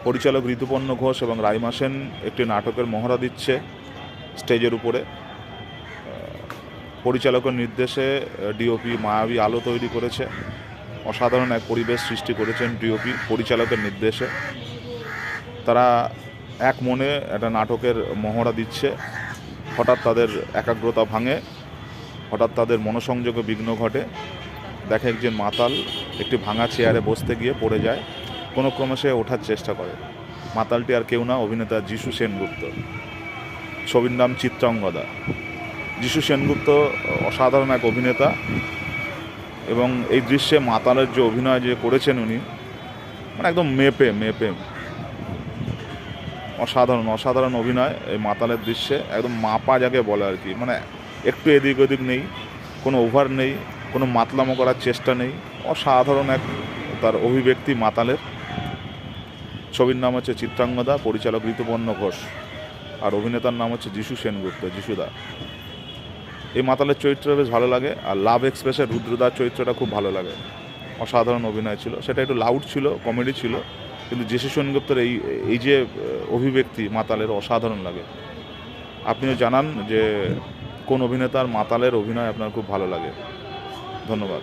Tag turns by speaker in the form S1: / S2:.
S1: পরিচালক ঋতুপর্ণ ঘোষ এবং রাইমা সেন একটি নাটকের মহড়া দিচ্ছে স্টেজের উপরে। পরিচালকের নির্দেশে ডিওপি মায়াবী আলো তৈরি করেছে, অসাধারণ এক পরিবেশ সৃষ্টি করেছেন ডিওপি পরিচালকের নির্দেশে। তারা এক মনে একটা নাটকের মহড়া দিচ্ছে। হঠাৎ তাদের একাগ্রতা ভাঙে, হঠাৎ তাদের মনোসংযোগে বিঘ্ন ঘটে। দেখে একজন মাতাল একটি ভাঙা চেয়ারে বসতে গিয়ে পড়ে যায়। কোনো ক্রমে সে ওঠার চেষ্টা করে। মাতালটি আর কেউ না, অভিনেতা যিশু সেনগুপ্ত। ছবির নাম চিত্রাঙ্গদা। যিশু সেনগুপ্ত অসাধারণ এক অভিনেতা, এবং এই দৃশ্যে মাতালের যে অভিনয় যে করেছেন উনি, মানে একদম মেপে অসাধারণ অভিনয় এই মাতালের দৃশ্যে। একদম মাপা যাকে বলে আর কি, মানে একটু এদিক ওদিক নেই, কোনো ওভার নেই, কোনো মাতলামো করার চেষ্টা নেই। অসাধারণ এক তার অভিব্যক্তি মাতালের। ছবির নাম হচ্ছে চিত্রাঙ্গদা, পরিচালক ঋতুপর্ণ ঘোষ, আর অভিনেতার নাম হচ্ছে যিশু সেনগুপ্ত, যিশুদা। এই মাতালের চরিত্র বেশ ভালো লাগে, আর লাভ এক্সপ্রেসের রুদ্রদার চরিত্রটা খুব ভালো লাগে। অসাধারণ অভিনয় ছিল, সেটা একটু লাউড ছিল, কমেডি ছিল, কিন্তু যিশু সেনগুপ্তের এই যে অভিব্যক্তি মাতালের অসাধারণ লাগে। আপনিও জানান যে কোন অভিনেতার মাতালের অভিনয় আপনার খুব ভালো লাগে। ধন্যবাদ।